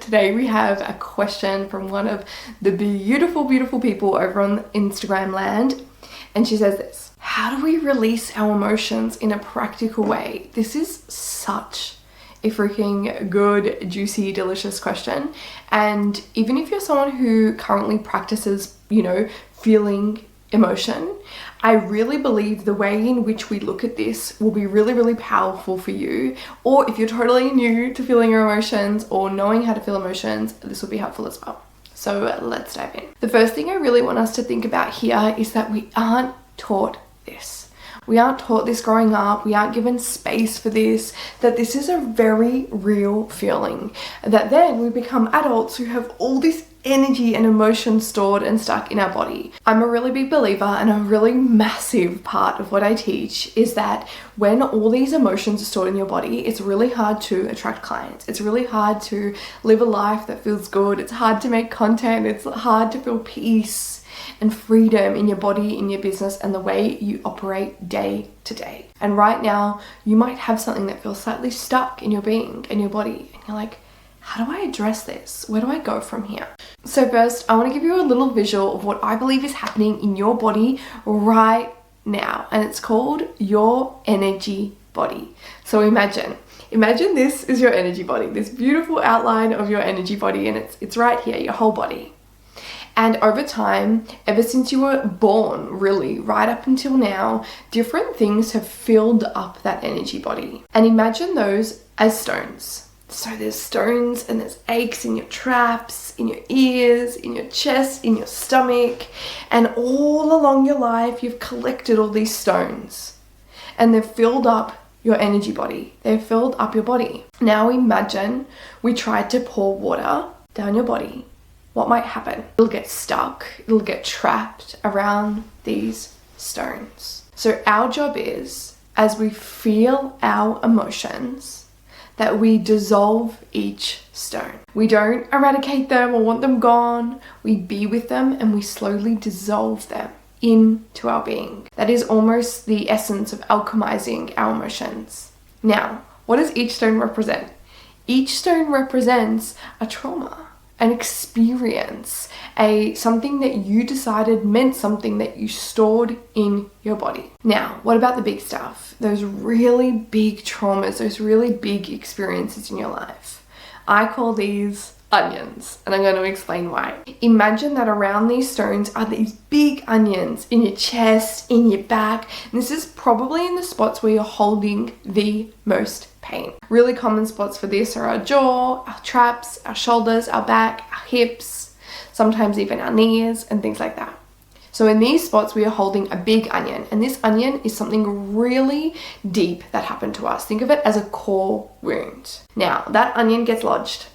today we have a question from one of the beautiful people over on Instagram land, and she says this: how do we release our emotions in a practical way? This is such a freaking good, juicy, delicious question. And even if you're someone who currently practices, feeling emotion, I really believe the way in which we look at this will be really powerful for you. Or if you're totally new to feeling your emotions or knowing how to feel emotions, this will be helpful as well. So let's dive in. The first thing I really want us to think about here is that we aren't taught this. We aren't taught this growing up. We aren't given space for this, that this is a very real feeling. That then we become adults who have all this energy and emotion stored and stuck in our body. I'm a really big believer, and a really massive part of what I teach is that when all these emotions are stored in your body, it's really hard to attract clients. It's really hard to live a life that feels good. It's hard to make content. It's hard to feel peace and freedom in your body, in your business, and the way you operate day to day. And right now, you might have something that feels slightly stuck in your being and your body, and you're like, how do I address this? Where do I go from here? So first, I want to give you a little visual of what I believe is happening in your body right now, and it's called your energy body. So imagine this is your energy body, this beautiful outline of your energy body, and it's right here, your whole body. And over time, ever since you were born, really, right up until now, different things have filled up that energy body. And imagine those as stones. So there's stones and there's aches in your traps, in your ears, in your chest, in your stomach. And all along your life, you've collected all these stones. And they've filled up your energy body. They've filled up your body. Now imagine we tried to pour water down your body. What might happen? It'll get stuck, it'll get trapped around these stones. So our job is, as we feel our emotions, that we dissolve each stone. We don't eradicate them or want them gone. We be with them and we slowly dissolve them into our being. That is almost the essence of alchemizing our emotions. Now, what does each stone represent? Each stone represents a trauma, an experience, something that you decided meant something that you stored in your body. Now, what about the big stuff? Those really big traumas, those really big experiences in your life. I call these onions, and I'm going to explain why. Imagine that around these stones are these big onions in your chest, in your back, and this is probably in the spots where you're holding the most pain. Really common spots for this are our jaw, our traps, our shoulders, our back, our hips, sometimes even our knees and things like that. So in these spots, we are holding a big onion, and this onion is something really deep that happened to us. Think of it as a core wound. Now, that onion gets lodged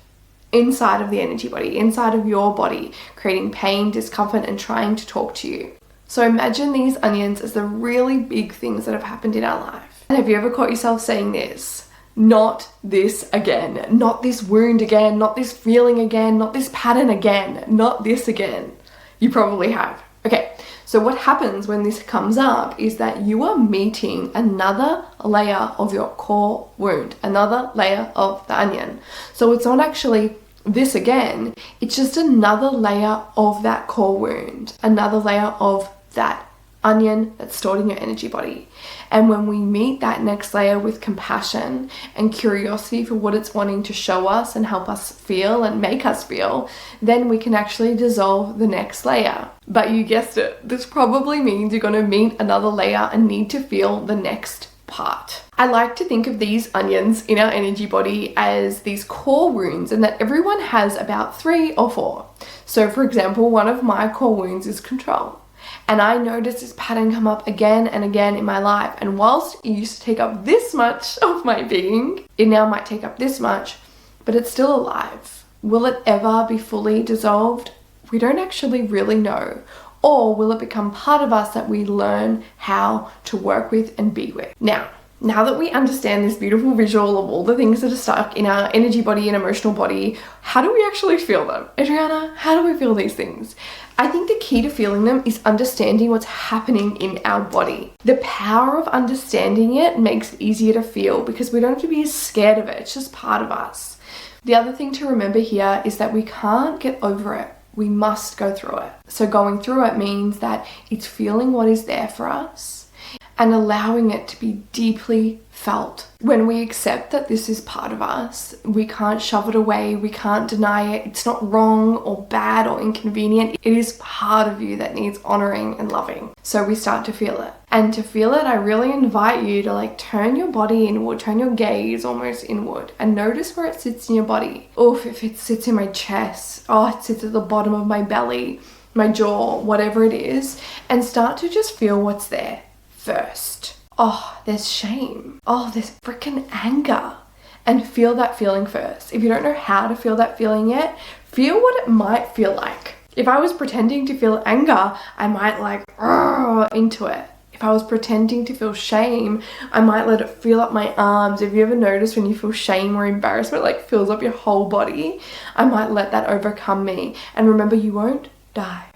inside of the energy body, inside of your body, creating pain, discomfort, and trying to talk to you. So imagine these onions as the really big things that have happened in our life. And have you ever caught yourself saying this? Not this again, not this wound again, not this feeling again, not this pattern again, not this again. You probably have. Okay, so what happens when this comes up is that you are meeting another layer of your core wound, another layer of the onion. So it's not actually this again, it's just another layer of that core wound, another layer of that onion that's stored in your energy body. And when we meet that next layer with compassion and curiosity for what it's wanting to show us and help us feel and make us feel, then we can actually dissolve the next layer. But you guessed it, this probably means you're going to meet another layer and need to feel the next part. I like to think of these onions in our energy body as these core wounds, and that everyone has about 3 or 4. So for example, one of my core wounds is control. And I noticed this pattern come up again and again in my life. And whilst it used to take up this much of my being, it now might take up this much, but it's still alive. Will it ever be fully dissolved? We don't actually really know. Or will it become part of us that we learn how to work with and be with? Now that we understand this beautiful visual of all the things that are stuck in our energy body and emotional body, how do we actually feel them? Adriana, how do we feel these things? I think the key to feeling them is understanding what's happening in our body. The power of understanding it makes it easier to feel because we don't have to be scared of it. It's just part of us. The other thing to remember here is that we can't get over it. We must go through it. So going through it means that it's feeling what is there for us and allowing it to be deeply felt. When we accept that this is part of us, we can't shove it away, we can't deny it. It's not wrong or bad or inconvenient. It is part of you that needs honoring and loving. So we start to feel it. And to feel it, I really invite you to like turn your body inward, turn your gaze almost inward and notice where it sits in your body. Oh, if it sits in my chest, oh, it sits at the bottom of my belly, my jaw, whatever it is, and start to just feel what's there first. Oh, there's shame. Oh, there's freaking anger. And feel that feeling first. If you don't know how to feel that feeling yet, feel what it might feel like. If I was pretending to feel anger, I might like into it. If I was pretending to feel shame, I might let it feel up my arms. Have you ever noticed when you feel shame or embarrassment, like fills up your whole body? I might let that overcome me. And remember, you won't die.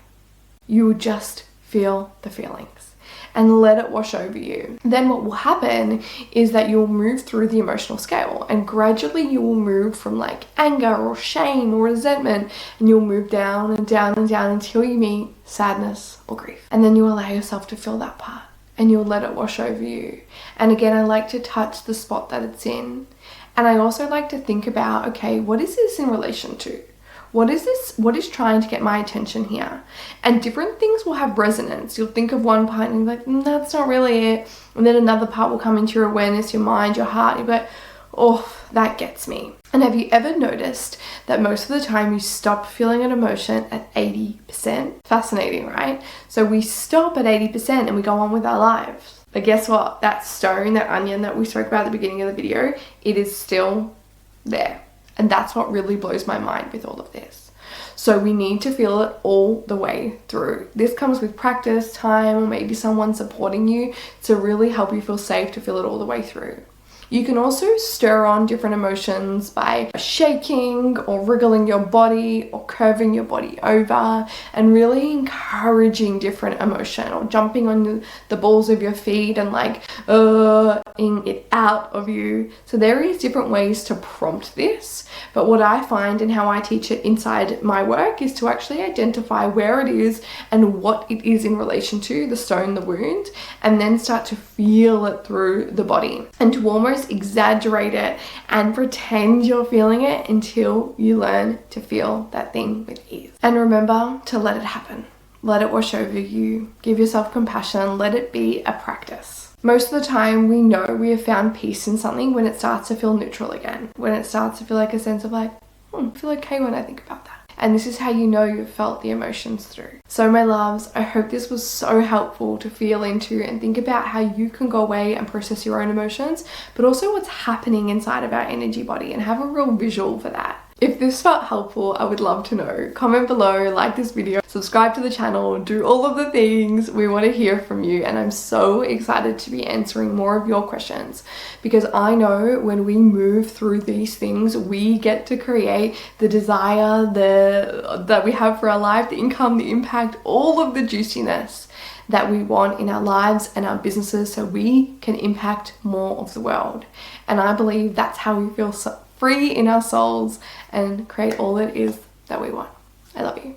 You will just feel the feelings and let it wash over you. Then what will happen is that you'll move through the emotional scale and gradually you will move from like anger or shame or resentment, and you'll move down and down and down until you meet sadness or grief. And then you allow yourself to feel that part and you'll let it wash over you. And again, I like to touch the spot that it's in. And I also like to think about, okay, what is this in relation to? What is this? What is trying to get my attention here? And different things will have resonance. You'll think of one part and you're like, that's not really it. And then another part will come into your awareness, your mind, your heart. You'll be like, oh, that gets me. And have you ever noticed that most of the time you stop feeling an emotion at 80%? Fascinating, right? So we stop at 80% and we go on with our lives. But guess what? That stone, that onion that we spoke about at the beginning of the video, it is still there. And that's what really blows my mind with all of this. So we need to feel it all the way through. This comes with practice, time, or maybe someone supporting you to really help you feel safe to feel it all the way through. You can also stir on different emotions by shaking or wriggling your body or curving your body over and really encouraging different emotion, or jumping on the balls of your feet and like it out of you. So there is different ways to prompt this, but what I find and how I teach it inside my work is to actually identify where it is and what it is in relation to the stone, the wound, and then start to feel it through the body and to almost exaggerate it and pretend you're feeling it until you learn to feel that thing with ease. And remember to let it happen. Let it wash over you. Give yourself compassion. Let it be a practice. Most of the time we know we have found peace in something when it starts to feel neutral again. When it starts to feel like a sense of like, I feel okay when I think about that. And this is how you know you've felt the emotions through. So my loves, I hope this was so helpful to feel into and think about how you can go away and process your own emotions, but also what's happening inside of our energy body, and have a real visual for that. If this felt helpful, I would love to know. Comment below, like this video, subscribe to the channel, do all of the things. We want to hear from you, and I'm so excited to be answering more of your questions, because I know when we move through these things, we get to create the desire that we have for our life, the income, the impact, all of the juiciness that we want in our lives and our businesses, so we can impact more of the world. And I believe that's how we feel free in our souls and create all it is that we want. I love you.